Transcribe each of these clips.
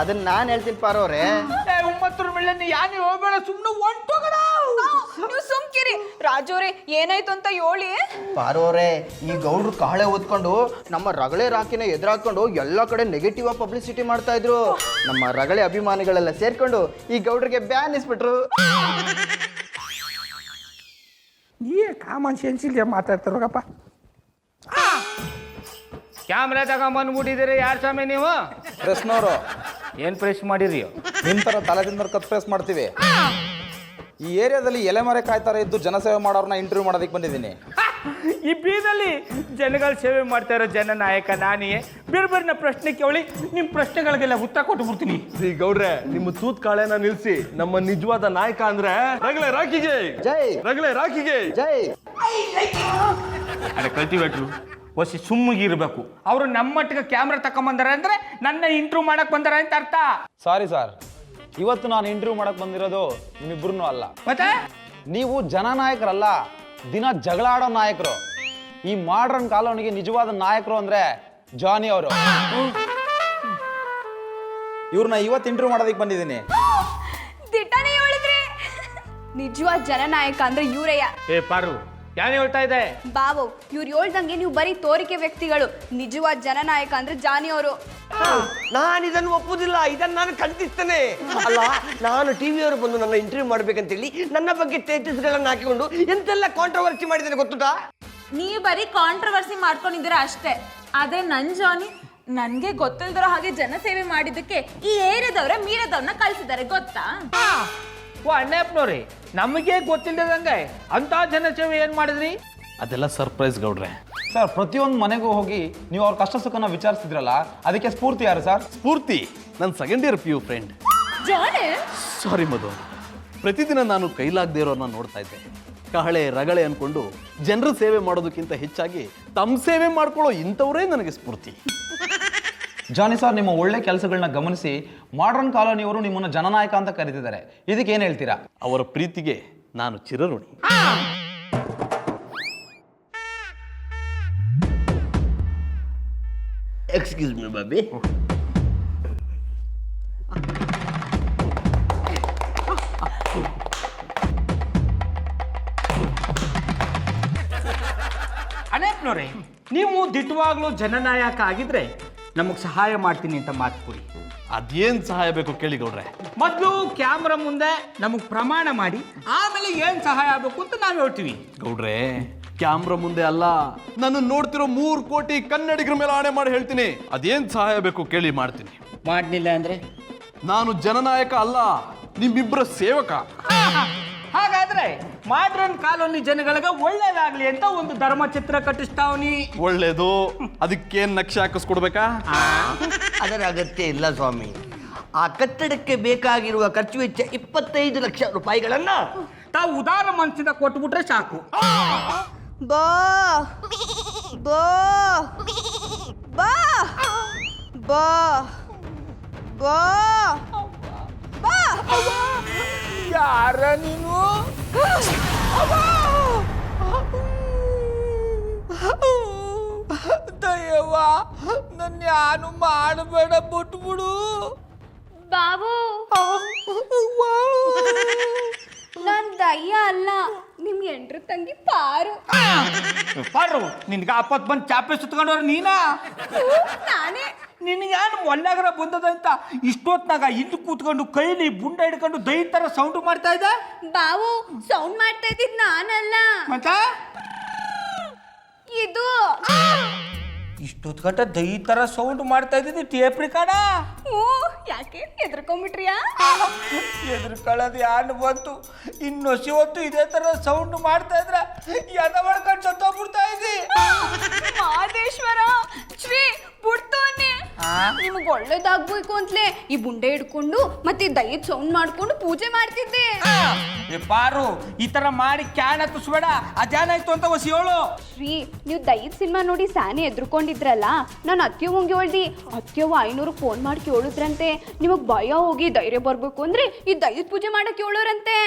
ಅದನ್ನ ನಾನು ಹೇಳ್ತೀನಿ ಪಾರವ್ರೆ. ಒಂಬತ್ತರ ಮೇಲೆ ಯಾನು ಹೋಗ್ಬೇಡ, ಸುಮ್ಮನೆ ಹೊಂಟೋಗಣ. ನೀವು ಸುಮ್ಕಿರಿ. ರಾಜೋರೆ ಏನಾಯ್ತು ಅಂತ ಹೇಳಿ. ಪಾರವ್ರೆ, ಈ ಗೌಡ್ರು ಕಾಳೆ ಓದ್ಕೊಂಡು ನಮ್ಮ ರಗಳೆ ರಾಕಿನ ಎದುರಾಕೊಂಡು ಎಲ್ಲ ಕಡೆ ನೆಗೆಟಿವ್ ಪಬ್ಲಿಸಿಟಿ ಮಾಡ್ತಾ ಇದ್ರು. ನಮ್ಮ ರಗಳೆ ಅಭಿಮಾನಿಗಳೆಲ್ಲ ಸೇರ್ಕೊಂಡು ಈ ಗೌಡ್ರಿಗೆ ಬ್ಯಾನ್ ಇಸ್ಬಿಟ್ರು. ಈ ಕಾಮನ್ ಸೆನ್ಸ್ ಇಲ್ಲದೆ ಮಾತಾಡ್ತಾರೋಗಪ್ಪ. ಕ್ಯಾಮ್ರಾ ತಗೊಂಬಂದ್ಬಿಟ್ಟಿದ್ದೀರಿ. ಯಾರು ಸ್ವಾಮಿ ನೀವು? ಪ್ರೆಸ್ನವರು. ಏನು ಪ್ರೆಸ್ ಮಾಡಿರಿ? ನಿಮ್ಮ ಥರ ತಲೆ ತಿಂದ್ರೆ ಕತ್ ಪ್ರೆಸ್ ಮಾಡ್ತೀವಿ. ಈ ಏರಿಯಾದಲ್ಲಿ ಎಲೆಮರೆ ಕಾಯ್ತಾರೆ ಇದ್ದು ಜನಸೇವೆ ಮಾಡೋರನ್ನ ಇಂಟರ್ವ್ಯೂ ಮಾಡೋದಕ್ಕೆ ಬಂದಿದ್ದೀನಿ. ಈ ಬೀದಲ್ಲಿ ಜನಗಳ ಸೇವೆ ಮಾಡ್ತಾ ಇರೋ ಜನನಾಯಕ ನಾನೇ. ಬೇರೆ ಬೇರೆ ಪ್ರಶ್ನೆ ಕೇಳಿ, ನಿಮ್ಮ ಪ್ರಶ್ನೆಗಳಿಗೆಲ್ಲ ಉತ್ತರ ಕೊಟ್ಟು ಬಿಡ್ತೀನಿ. ಶ್ರೀ ಗೌಡ್ರೆ, ನಿಮ್ಮ ತೂತ್ ಕಾಳೆನ ನಿಲ್ಸಿ. ನಮ್ಮ ನಿಜವಾದ ನಾಯಕ ಅಂದ್ರೆ ರಗಳೆ ರಾಕಿಗೆ ಜೈ, ರಗಳೆ ರಾಕಿಗೆ ಜೈ. ಅದೇ ಕಲ್ಟಿವೇಟ್ರು ಹೊಸಿ ಸುಮ್ಮಗಿರ್ಬೇಕು. ಅವರು ನಮ್ಮ ಮಟ್ಟಿಗೆ ಕ್ಯಾಮ್ರಾ ತಕೊಂಬಂದಾರೆ ಅಂದ್ರೆ ನನ್ನ ಇಂಟರ್ವ್ಯೂ ಮಾಡಕ್ ಬಂದಾರ ಅಂತ ಅರ್ಥ. ಸಾರಿ ಸರ್, ಇವತ್ತು ನಾನು ಇಂಟರ್ವ್ಯೂ ಮಾಡಕ್ ಬಂದಿರೋದು ನಿಮ್ಮಿಬ್ರು ಅಲ್ಲ. ಮತ್ತೆ ನೀವು ಜನನಾಯಕರಲ್ಲ, ದಿನ ಜಗಳ ಆಡೋ ನಾಯಕರು. ಈ ಮಾಡ್ರನ್ ಕಾಲೋನಿಗೆ ನಿಜವಾದ ನಾಯಕರು ಅಂದ್ರೆ ಜಾನಿ ಅವರು. ಇವ್ರನ್ನ ಇವತ್ತು ಇಂಟರ್ವ್ಯೂ ಮಾಡೋದಕ್ಕೆ ಬಂದಿದ್ದೀನಿ. ದಿಟ್ಟನೇ ಹೇಳಿದ್ರಿ. ನಿಜವಾದ ಜನನಾಯಕ ಅಂದ್ರೆ ಇವರಯ್ಯ. ಏ ಪಾರು, ಯಾರು ಹೇಳ್ತಾ ಇದೆ? ಬಾವು, ಇವ್ರು ಹೇಳ್ದಂಗೆ ನೀವು ಬರೀ ತೋರಿಕೆ ವ್ಯಕ್ತಿಗಳು. ನಿಜವಾದ ಜನನಾಯಕ ಅಂದ್ರೆ ಜಾನಿ ಅವರು. ನಾನು ಇದನ್ನು ಒಪ್ಪುದಿಲ್ಲ. ಇದನ್ನು ನಾನು ಖಂಡಿಸ್ತೇನೆ. ಅಲ್ಲ, ನಾನು ಟಿವಿಯವರು ಬಂದು ನನ್ನ ಇಂಟರ್ವ್ಯೂ ಮಾಡ್ಬೇಕಂತೇಳಿ ನನ್ನ ಬಗ್ಗೆ ಸ್ಟೇಟಸ್ಗಳನ್ನು ಹಾಕಿಕೊಂಡು ಎಂತೆಲ್ಲ ಕಾಂಟ್ರವರ್ಸಿ ಮಾಡಿದ್ದೇನೆ ಗೊತ್ತುಂಟಾ? ನೀವು ಬರೀ ಕಾಂಟ್ರವರ್ಸಿ ಮಾಡ್ಕೊಂಡಿದ್ದೀರಾ ಅಷ್ಟೇ. ಆದ್ರೆ ನನ್ ಜಾನಿ ನನ್ಗೆ ಗೊತ್ತಿಲ್ದಿರೋ ಹಾಗೆ ಜನಸೇವೆ ಮಾಡಿದ್ದಕ್ಕೆ ಈ ಏರಿಯಾದವ್ರ ಮೀರದವ್ರನ್ನ ಕಳ್ಸಿದ್ದಾರೆ ಗೊತ್ತಾ? ಓ ಅಣ್ಣಪ್ಪನವ್ರಿ, ನಮಗೆ ಗೊತ್ತಿಲ್ಲದಂಗೆ ಅಂತ ಜನಸೇವೆ ಏನ್ ಮಾಡಿದ್ರಿ? ಅದೆಲ್ಲ ಸರ್ಪ್ರೈಸ್ ಗೌಡ್ರೆ. ಸರ್, ಪ್ರತಿಯೊಂದು ಮನೆಗೂ ಹೋಗಿ ನೀವು ಅವ್ರ ಕಷ್ಟ ಸುಖನ ವಿಚಾರಿಸಿದ್ರಲ್ಲ, ಅದಕ್ಕೆ ಸ್ಫೂರ್ತಿ ಯಾರು ಸರ್? ಸ್ಫೂರ್ತಿ ನನ್ನ ಸೆಕೆಂಡ್ ಇಯರ್ PU ಫ್ರೆಂಡ್. ಜಾನಿ ಸಾರಿ ಮಧು, ಪ್ರತಿದಿನ ನಾನು ಕೈಲಾಗದೇ ಇರೋರನ್ನ ನೋಡ್ತಾ ಇದ್ದೆ. ಕಹಳೆ ರಗಳೆ ಅನ್ಕೊಂಡು ಜನರ ಸೇವೆ ಮಾಡೋದಕ್ಕಿಂತ ಹೆಚ್ಚಾಗಿ ತಮ್ಮ ಸೇವೆ ಮಾಡ್ಕೊಳ್ಳೋ ಇಂಥವರೇ ನನಗೆ ಸ್ಫೂರ್ತಿ. ಜಾನಿ ಸರ್, ನಿಮ್ಮ ಒಳ್ಳೆ ಕೆಲಸಗಳನ್ನ ಗಮನಿಸಿ ಮಾಡ್ರನ್ ಕಾಲೋನಿಯವರು ನಿಮ್ಮನ್ನು ಜನನಾಯಕ ಅಂತ ಕರೀತಿದ್ದಾರೆ. ಇದಕ್ಕೆ ಏನ್ ಹೇಳ್ತೀರಾ? ಅವರ ಪ್ರೀತಿಗೆ ನಾನು ಚಿರಋಣಿ. Excuse me Bobby. ಅಣ್ಣಪ್ಪನವ್ರೆ, ನೀವು ದಿಟ್ಟವಾಗ್ಲೂ ಜನನಾಯಕ ಆಗಿದ್ರೆ ನಮಗೆ ಸಹಾಯ ಮಾಡ್ತೀನಿ ಅಂತ ಮಾತು ಕೊಡಿ. ಅದೇನ್ ಸಹಾಯ ಬೇಕು ಕೇಳಿ ಗೌಡ್ರೆ. ಮೊದಲು ಕ್ಯಾಮ್ರಾ ಮುಂದೆ ನಮಗೆ ಪ್ರಮಾಣ ಮಾಡಿ, ಆಮೇಲೆ ಏನು ಸಹಾಯ ಆಗಬೇಕು ಅಂತ ನಾವು ಹೇಳ್ತೀವಿ. ಗೌಡ್ರೆ, ಕ್ಯಾಮ್ರಾ ಮುಂದೆ ಅಲ್ಲ, ನಾನು ನೋಡ್ತಿರೋ 3 ಕೋಟಿ ಕನ್ನಡಿಗರ ಮೇಲೆ ಆಣೆ ಮಾಡಿ ಹೇಳ್ತೀನಿ. ಅದೇನ್ ಸಹಾಯ ಬೇಕು ಕೇಳಿ, ಮಾಡ್ತೀನಿ. ಮಾಡಲಿಲ್ಲ ಅಂದ್ರೆ ನಾನು ಜನನಾಯಕ ಅಲ್ಲ, ನಿಮ್ಮಿಬ್ಬರ ಸೇವಕ. ಹಾಗಾದ್ರೆ ಮಾಡ್ರನ್ ಕಾಲೋನಿ ಜನಗಳಿಗೆ ಒಳ್ಳೇದಾಗ್ಲಿ ಅಂತ ಒಂದು ಧರ್ಮಚಿತ್ರ ಕಟ್ಟಿಸ್ತಾವನಿ. ಒಳ್ಳೇದು. ಅದಕ್ಕೇನ್ ನಕ್ಷೆ ಹಾಕಿಸ್ಕೊಡ್ಬೇಕಾ? ಅದರ ಅಗತ್ಯ ಇಲ್ಲ ಸ್ವಾಮಿ. ಆ ಕಟ್ಟಡಕ್ಕೆ ಬೇಕಾಗಿರುವ ಖರ್ಚು ವೆಚ್ಚ 25 ಲಕ್ಷ ರೂಪಾಯಿಗಳನ್ನ ತಾವು ಉದಾರ ಮನಸ್ಸಿಂದ ಕೊಟ್ಬಿಟ್ರೆ ಸಾಕು. ಬಾ ಬಾ ಬಾ ಬಾ ಬಾ ಬಾ. ಯಾರ ನೀನು? ದಯವ ನನ್ನ ಯಾನು ಮಾಡಬೇಡ, ಬಿಟ್ಬಿಡು. ಬಾಬು, ನಾನ್ ದಯ್ಯ ಅಲ್ಲ, ನಿಮ್ ಎಂಟ್ರ ತಂಗಿ ಪಾರು. ಪಾರು, ನಿನ್ಗೆ ಆಪತ್ ಬಂದು ಚಾಪೆ ಸುತ್ಕೊಂಡವ್ರ ನೀನಾ? ನಾನೇ. ನಿನಗೇನು ಒಲ್ಲಾಗರ ಬಂದದಂತ ಇಷ್ಟೊತ್ನಾಗ ಹಿಂದೆ ಕೂತ್ಕೊಂಡು ಕೈಲಿ ಬುಂಡ ಹಿಡ್ಕೊಂಡು ದೈ ತರ ಸೌಂಡ್ ಮಾಡ್ತಾ ಇದ್ದ? ಬಾವು, ಸೌಂಡ್ ಮಾಡ್ತಾ ಇದ್ದಿದ್ ನಾನಲ್ಲ, ಮತ್ತ ಇದು. ಇಷ್ಟೊತ್ ಗಂಟ ದೈ ತರ ಸೌಂಡ್ ಮಾಡ್ತಾ ಇದ್ದಿದ್ದು ಟೇಪ್ ರಿಕಾರ್ಡ? ಯಾಕೆ ಹೆದರ್ಕೊಂಡ್ಬಿಟ್ರಿಯಾ? ಎದುರ್ಕೊಳ್ಳೋದು ಯಾರು ಬಂತು? ಇನ್ನು ಹೊತ್ತು ಇದೇ ತರ ಸೌಂಡ್ ಮಾಡ್ತಾ ಇದ್ರ ಎದ ಮಾಡ್ಕೊಂಡು ಸತ್ತೋಗ್ಬಿಡ್ತಾ ಇದ್ದಿ. ಮಾದೇಶ್ವರ ಶ್ರೀ ಬಿಡ್ತೋನೆ. ನಿಮಗ್ ಒಳ್ಳೇದಾಗ್ಬೇಕು ಅಂತಲೇ ಈ ಬುಂಡೆ ಹಿಡ್ಕೊಂಡು ಮತ್ತೆ ದೈದ್ ಸೌಂಡ್ ಮಾಡ್ಕೊಂಡು ಪೂಜೆ ಮಾಡ್ತಿದ್ದೆ. ಪಾರು, ಈ ತರ ಮಾಡಿ ಕ್ಯಾನ್ ಹತ್ತಿಸ್ಬೇಡ. ಅದೇನಾಯ್ತು ಅಂತ ಹೊಸಿ ಹೇಳು. ಶ್ರೀ, ನೀವು ದೈದ್ ಸಿನಿಮಾ ನೋಡಿ ಸಾನೆ ಎದ್ರುಕೊಂಡಿದ್ರಲ್ಲ, ನಾನು ಅತ್ಯವಂಗೆ ಹೇಳ್ದಿ. ಅತ್ಯವ 500 ಫೋನ್ ಮಾಡಿ ಕೇಳಿದ್ರಂತೆ. ನಿಮಗ್ ಭಯ ಹೋಗಿ ಧೈರ್ಯ ಬರ್ಬೇಕು ಅಂದ್ರೆ ಈ ದೈದ್ ಪೂಜೆ ಮಾಡಕ್ ಹೇಳೋರಂತೆ.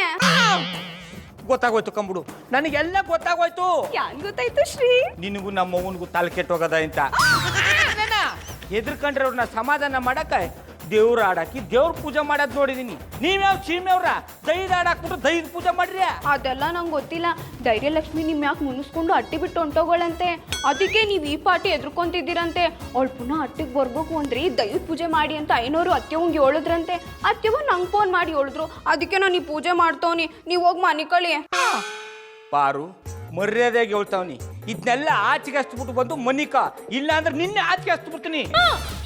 ಗೊತ್ತಾಗೋಯ್ತು ಕಂಬಿಡು, ನನಗೆಲ್ಲ ಗೊತ್ತಾಗೋಯ್ತು. ಯಾನ್ ಗೊತ್ತಾಯ್ತು ಶ್ರೀ? ನಿನಗೂ ನಮ್ಮ ಅವನಿಗೂ ತಲೆ ಕೆಟ್ಟೋಗದ ಅಂತ. ಹೆದರ್ಕೊಂಡ್ರೆ ಅವ್ರನ್ನ ಸಮಾಧಾನ ಮಾಡಕ್ಕೆ ದೇವ್ರ ಆಡಾಕಿ ದೇವ್ರ ಪೂಜೆ ಮಾಡೋದು ನೋಡಿದೀನಿ. ನೀವ್ಯಾವ ಸೀಮೆಯವ್ರ ದೈದ ಆಡಾಕ್ಬಿಟ್ಟು ದೈದ ಪೂಜೆ ಮಾಡ್ರಿ? ಅದೆಲ್ಲ ನಂಗೆ ಗೊತ್ತಿಲ್ಲ. ಧೈರ್ಯಲಕ್ಷ್ಮಿ ನಿಮ್ ಯಾಕೆ ಮುನಿಸ್ಕೊಂಡು ಅಟ್ಟಿ ಬಿಟ್ಟು ಹೊಂಟೋಗಳಂತೆ. ಅದಕ್ಕೆ ನೀವು ಈ ಪಾಟಿ ಎದ್ರುಕೊಂತಿದ್ದೀರಂತೆ. ಅವಳು ಪುನಃ ಅಟ್ಟಿಗೆ ಬರ್ಬೇಕು ಅಂದ್ರಿ ದೈವದ ಪೂಜೆ ಮಾಡಿ ಅಂತ ಐನೋರು ಅತ್ತೆವಂಗೆ ಹೇಳಿದ್ರಂತೆ. ಅತ್ತೆವ ನಂಗೆ ಫೋನ್ ಮಾಡಿ ಹೇಳಿದ್ರು. ಅದಕ್ಕೆ ನಾನು ಈ ಪೂಜೆ ಮಾಡ್ತವನಿ, ನೀವು ಹೋಗಿ ಮನೆ ಕಳಿ. ಪಾರು ಮರ್ಯಾದೆಗೆ ಹೇಳ್ತಾವ್ನಿ. ಇದನ್ನೆಲ್ಲ ಆಚೆಗೆ ಹಚ್ಬಿಟ್ಟು ಬಂದು ಮನಿಕ, ಇಲ್ಲ ಅಂದ್ರೆ ನಿನ್ನೆ ಆಚೆಗೆ ಹಚ್ಬಿಡ್ತೀನಿ.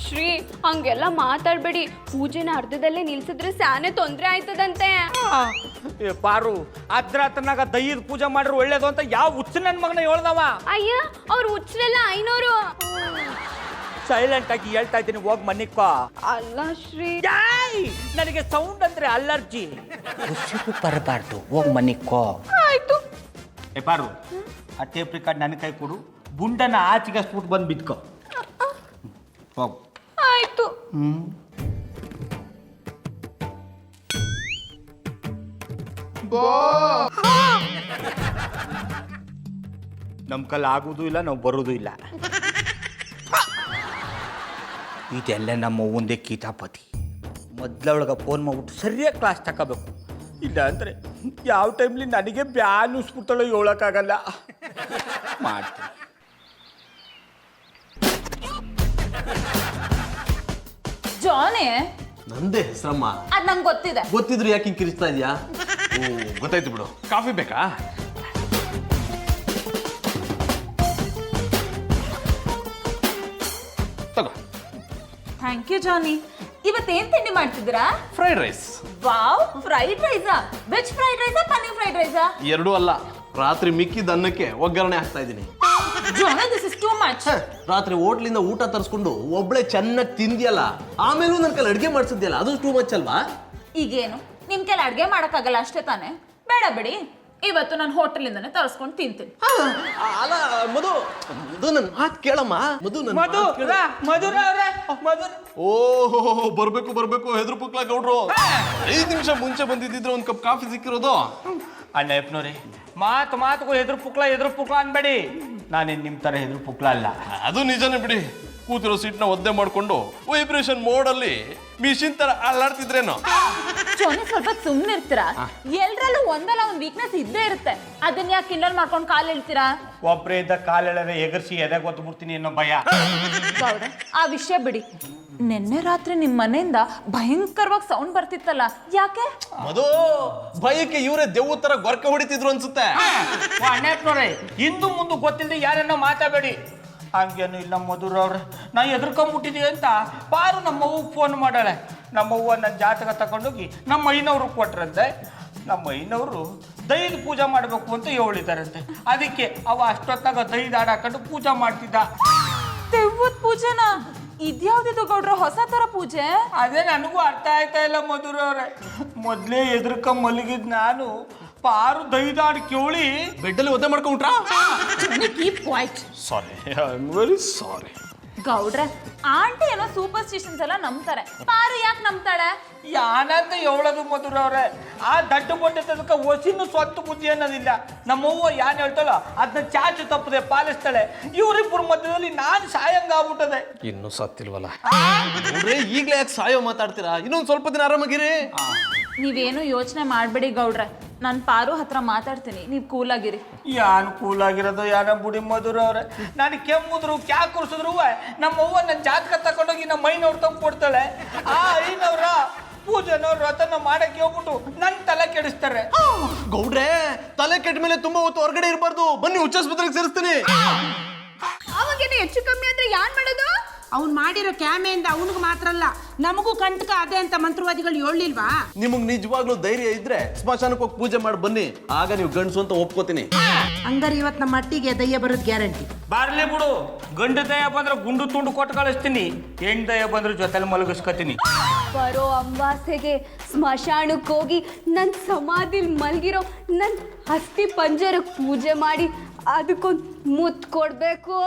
ಶ್ರೀ ಹಂಗೆಲ್ಲ ಮಾತಾಡ್ಬೇಡಿ. ಪೂಜೆನ ಅರ್ಧದಲ್ಲೇ ನಿಲ್ಸಿದ್ರೆ ಸ್ಯಾನೆ ತೊಂದ್ರೆ ಆಯ್ತದಂತೆ. ಏ ಪಾರು, ಅದ್ರಾತನಾಗ ದೈಯದ ಪೂಜೆ ಮಾಡ್ರೆ ಒಳ್ಳೇದು ಅಂತ ಯಾವ ಹುಚ್ಚ ನನ್ನ ಮಗನ ಹೇಳ್ದವ? ಅಯ್ಯ ಅವ್ರು ಹುಚ್ಚರೆಲ್ಲ ಐನೋರು. ಸೈಲೆಂಟ್ ಆಗಿ ಹೇಳ್ತಾ ಇದ್ದೀನಿ, ಹೋಗ್ ಮನಿಕ. ಅಲ್ಲ ಶ್ರೀ, ನನಗೆ ಸೌಂಡ್ ಅಂದ್ರೆ ಅಲರ್ಜಿ. ಬರಬಾರ್ದು, ಹೋಗ್ ಮನಿಕೋ. ಆಯ್ತು. ಏ ಪಾರು, ಆ ಟೇಪ್ ರಿಕಾರ್ಡ್ ನನ್ನ ಕೈ ಕೊಡು. ಬುಂಡನ ಆಚೆಗೆ ಹಚ್ಬಿಟ್ಟು ಬಂದು ಬಿದ್ಕೋ. ಹೋಗು. ಆಯ್ತು. ನಮ್ಮ ಕಲ್ ಆಗುವುದೂ ಇಲ್ಲ, ನಾವು ಬರೋದು ಇಲ್ಲ. ಇದೆಲ್ಲ ನಮ್ಮ ಒಂದೇ ಕೀತಾಪತಿ. ಮೊದ್ಲೊಳಗೆ ಫೋನ್ ಮಾಡ್ಬಿಟ್ಟು ಸರಿಯಾಗಿ ಕ್ಲಾಸ್ ತಗೋಬೇಕು. ಇಲ್ಲ ಅಂದರೆ ಯಾವ ಟೈಮ್ಲಿ ನನಗೆ ಬ್ಯಾನ್ ಉಸ್ಬಿಡ್ತಾಳೋ ಹೇಳೋಕ್ಕಾಗಲ್ಲ. ಮಾಡ್ತೀನಿ. ಜಾನಿ, ನಂದೇ ಹೆಸರಮ್ಮ. ಅದ್ ನಂಗೆ ಗೊತ್ತಿದೆ. ಗೊತ್ತಿದ್ರು ಯಾಕೆ ಹಿಂಗೆ ಕಿರಿಸ್ತಾ ಇದೆಯಾ? ಓ, ಗೊತ್ತಾಯ್ತು ಬಿಡು. ಕಾಫಿ ಬೇಕಾ? ತಗೋ. ಥ್ಯಾಂಕ್ ಯು ಜಾನಿ. ಇವತ್ತೇನ್ ತಿಂಡಿ ಮಾಡ್ತಿದ್ದೀರಾ? Fried rice. ವಾವ್, ಫ್ರೈಡ್ ರೈಸಾ? ವೆಜ್ ಫ್ರೈಡ್ ರೈಸಾ ಪನ್ನೀರ್ ಫ್ರೈಡ್ ರೈಸಾ? ಎರಡೂ ಅಲ್ಲ, ರಾತ್ರಿ ಮಿಕ್ಕಿದ ಅನ್ನಕ್ಕೆ ಒಗ್ಗರಣೆ ಹಾಕ್ತಾ ಇದ್ದೀನಿ. Johnny, this is too much. ರಾತ್ರಿ ಹೋಟ್ಲಿಂದ ಊಟ ತರಿಸ್ಕೊಂಡು ಒಬ್ಳೆ ಚೆನ್ನಾಗಿ ತಿಂದ್ಯಲ್ಲ, ಆಮೇಲೂ ನನ್ನ ಕೈಲಿ ಅಡುಗೆ ಮಾಡಿಸಿದ್ಯಲ್ಲ, ಅದು ಟೂ ಮಚ್ ಅಲ್ವಾ? ಈಗೇನು ನಿಮ್ ಕೆಲ ಅಡ್ಗೆ ಮಾಡಕ್ಕಾಗಲ್ಲ ಅಷ್ಟೇ ತಾನೆ? ಬೇಡ ಬಿಡಿ, ಇವತ್ತು ನಾನು ಹೋಟೆಲಿಂದಾನೆ ತರಿಸ್ಕೊಂಡು ತಿಂತೀನಿ. ಅಲ್ಲ ಮಧು, ಮಧು ನನ್ನ ಮಾತು ಕೇಳಮ್ಮ. ಮಧು ನನ್ನ ಮಧುರ ಅವರೇ, ಮಧುರ. ಓಹೋ, ಬರ್ಬೇಕು ಹೆದ್ರು ಪುಕ್ಲ ಗೌಡ್ರು. 5 ನಿಮಿಷ ಮುಂಚೆ ಬಂದಿದ್ದಿದ್ರೆ ಒಂದು ಕಪ್ ಕಾಫಿ ಸಿಕ್ಕಿರೋದು. ಅಣ್ಣ ಯಪ್ನವ್ರಿ, ಮಾತುಗೂ ಎದುರು ಪುಕ್ಲ ಅನ್ಬೇಡಿ. ನಾನೇನು ನಿಮ್ಮ ಥರ ಎದುರು ಪುಕ್ಲ ಅಲ್ಲ. ಅದು ನಿಜನೇ ಬಿಡಿ. ಕೂತಿರೋ ಸೀಟ್ನ ಒದ್ದೆ ಮಾಡ್ಕೊಂಡು ವೈಬ್ರೇಷನ್ ಮೋಡಲ್ಲಿ ಮಿಷಿನ್ ತರ ಅಲ್ಲಾಡ್ತಿದ್ರೇನೋ. ಜೋನಿ, ಸ್ವಲ್ಪ ಸುಮ್ಮನೆ ಇರ್ತೀರಾ? ಎಲ್ರಲ್ಲೂ ಒಂದಲ್ಲ ಒಂದು ವೀಕ್ನೆಸ್ ಇದ್ದೇ ಇರುತ್ತೆ. ಅದನ್ನ ಯಾಕೆ ಕಿಂಡಲ್ ಮಾಡ್ಕೊಂಡು ಕಾಲು ಇಳ್ತೀರಾ? ಒಬ್ಬರೇ ಇದ್ದ ಕಾಲೆಲ್ಲರೆ ಎಗರ್ಸಿ ಎದೆ ಗೊತ್ತುಬಿಡ್ತೀನಿ ಅನ್ನೋ ಭಯ. ಹೌದಾ? ಆ ವಿಷಯ ಬಿಡಿ. ನಿನ್ನೆ ರಾತ್ರಿ ನಿಮ್ಮ ಮನೆಯಿಂದ ಭಯಂಕರವಾಗಿ ಸೌಂಡ್ ಬರ್ತಿತ್ತಲ್ಲ, ಯಾಕೆ? ಮಧು, ಭಯಕ್ಕೆ ಇವರೇ ದೆವ್ವ ತರ ಗೊರಕೆ ಹೊಡಿತಿದ್ರು ಅನ್ಸುತ್ತೆ. ಅಣ್ಣಪ್ಪನವ್ರೆ, ಹಿಂದು ಮುಂದೆ ಗೊತ್ತಿಲ್ಲದೆ ಯಾರನ್ನೋ ಮಾತಾಡಬೇಡಿ. ಹಂಗೇನು ಇಲ್ಲ ಮಧುರ ಅವ್ರೆ, ನಾ ಎದ್ರಕೊಂಬಿಟ್ಟಿದ್ದೀವಿ ಅಂತ ಪಾರು ನಮ್ಮವ್ವಗೆ ಫೋನ್ ಮಾಡಾಳೆ. ನಮ್ಮವ್ವ ನನ್ನ ಜಾತಕ ತಗೊಂಡೋಗಿ ನಮ್ಮ ಐನವ್ರಿಗೆ ಕೊಟ್ರಂತೆ. ನಮ್ಮ ಐನವರು ದೈದ ಪೂಜೆ ಮಾಡಬೇಕು ಅಂತ ಹೇಳಿದಾರಂತೆ. ಅದಕ್ಕೆ ಅವ ಅಷ್ಟೊತ್ತಾಗ ದೈದ ಹಾಕೊಂಡು ಪೂಜೆ ಮಾಡ್ತಿದ್ದ. ದೆವ್ವದ ಪೂಜೆನಾ? ಇದ್ಯಾವ್ದಿದು ಗೌಡ್ರ, ಹೊಸ ತರ ಪೂಜೆ? ಅದೇ ನನಗೂ ಅರ್ಥ ಆಯ್ತಾ ಇಲ್ಲ ಮಧುರ ಅವ್ರೆ. ಮೊದಲೇ ಎದ್ರಕ ಮಲಗಿದ್ ನಾನು ಪಾರು ದೈದಾಡ್ ಕೇಳಿ ಬೆಡ್ಡಲ್ಲಿ ಒದ್ದೆ ಮಾಡ್ಕೊಂಡ್ರಾ? Keep quiet. Sorry, I am very sorry. ಗೌಡ್ರೆ, ಆಂಟಿ ಏನೋ ಸೂಪರ್ಸ್ಟಿಷನ್ಸ್ ಎಲ್ಲ ನಂಬ್ತಾರೆ. ಪಾರು ಯಾಕೆ ನಂಬ್ತಾಳೆ? ಯಾನಂತ ಹೇಳೋದು ಮಧುರ ಅವ್ರೆ. ಆ ದಡ್ಡು ಬಂದಿದ್ದಕ್ಕೆ ಹೊಸಿನ ಸ್ವಂತ ಬುದ್ಧಿ ಅನ್ನೋದಿಲ್ಲ. ನಮ್ಮವ್ವ ಯಾನ್ ಹೇಳ್ತಾಳೋ ಅದನ್ನ ಚಾಚು ತಪ್ಪದೆ ಪಾಲಿಸ್ತಾಳೆ. ಇವರಿಬ್ಬರ ಮಧ್ಯದಲ್ಲಿ ನಾನು ಸಾಯಂಗ ಆಗ್ಬಿಟ್ಟದೆ. ಇನ್ನು ಸತ್ತಿಲ್ವಲ್ಲ ಈಗಲೇ ಯಾಕೆ ಸಾಯೋ ಮಾತಾಡ್ತೀರಾ? ಇನ್ನೊಂದು ಸ್ವಲ್ಪ ದಿನ ಆರಾಮಾಗಿರಿ. ನೀವೇನು ಯೋಚನೆ ಮಾಡಬೇಡಿ ಗೌಡ್ರೆ, ನಾನು ಪಾರು ಹತ್ರ ಮಾತಾಡ್ತೀನಿ, ನೀವು ಕೂಲಾಗಿರಿ. ಯಾನ್ ಕೂಲಾಗಿರೋದು ಯಾನ ಬುಡಿ ಮಧುರ ಅವ್ರೆ. ನಾನು ಕೆಮ್ಮುದ್ರು ಕ್ಯಾ ಕುರ್ಸಿದ್ರು ನಮ್ಮವ್ವ ನನ್ನ ಜಾತಕ ತಗೊಂಡೋಗಿ ನಮ್ಮ ಐನವ್ರು ತಂದು ಕೊಡ್ತಾಳೆ. ಆ ಐನವ್ರ ಪೂಜೆನೋ ವ್ರತನ ಮಾಡಕ್ಕೆ ಹೋಗ್ಬಿಟ್ಟು ನನ್ನ ತಲೆ ಕೆಡಿಸ್ತಾರೆ. ಗೌಡ್ರೆ, ತಲೆ ಕೆಟ್ಟ ಮೇಲೆ ತುಂಬಾ ಹೊತ್ತು ಹೊರಗಡೆ ಇರಬಾರ್ದು. ಬನ್ನಿ, ಹುಚ್ಚಾಸ್ಪತ್ರೆಗೆ ಸೇರಿಸ್ತೀನಿ. ಅವಾಗೇನು ಹೆಚ್ಚು ಕಮ್ಮಿ ಅಂದ್ರೆ ಯಾನ್ ಮಾಡೋದು? ಅವ್ನು ಮಾಡಿರೋ ಕ್ಯಾಮೆಯಿಂದ ಅವನಿಗೆ ಮಾತ್ರ ಅಲ್ಲ, ನಮಗೂ ಕಂಟಕ ಅದೇ ಅಂತ ಮಂತ್ರವಾದಿಗಳು ಹೇಳಿಲ್ವಾ? ನಿಮಗ್ ನಿಜವಾಗ್ಲೂ ಧೈರ್ಯ ಇದ್ರೆ ಸ್ಮಶಾನಕ್ಕೆ ಹೋಗಿ ಪೂಜೆ ಮಾಡಿ ಬನ್ನಿ. ಆಗ ನೀವು ಗಂಡಸು ಅಂತ ಒಪ್ಕೋತೀನಿ. ಹಂಗಾರೆ ಇವತ್ತು ನಮ್ಮ ಮಟ್ಟಿಗೆ ದಯ್ಯ ಬರೋದು ಗ್ಯಾರಂಟಿ. ಬಾರ್ಲಿ ಬಿಡು, ಗಂಡು ದಯ ಬಂದ್ರೆ ಗುಂಡು ತುಂಡು ಕೊಟ್ಟು ಕಳಿಸ್ತೀನಿ. ಹೆಣ್ಣು ದಯ ಬಂದ್ರೆ ಜೊತೆಲಿ ಮಲಗಿಸ್ಕೊತೀನಿ. ಬರೋ ಅಮಾವಾಸ್ಯೆಗೆ ಸ್ಮಶಾನಕ್ಕೆ ಹೋಗಿ ನನ್ನ ಸಮಾಧಿಲ್ ಮಲಗಿರೋ ನನ್ನ ಅಸ್ಥಿ ಪಂಜರಕ್ಕೆ ಪೂಜೆ ಮಾಡಿ ಅದಕ್ಕೊಂದು ಮುತ್ತು ಕೊಡ್ಬೇಕು.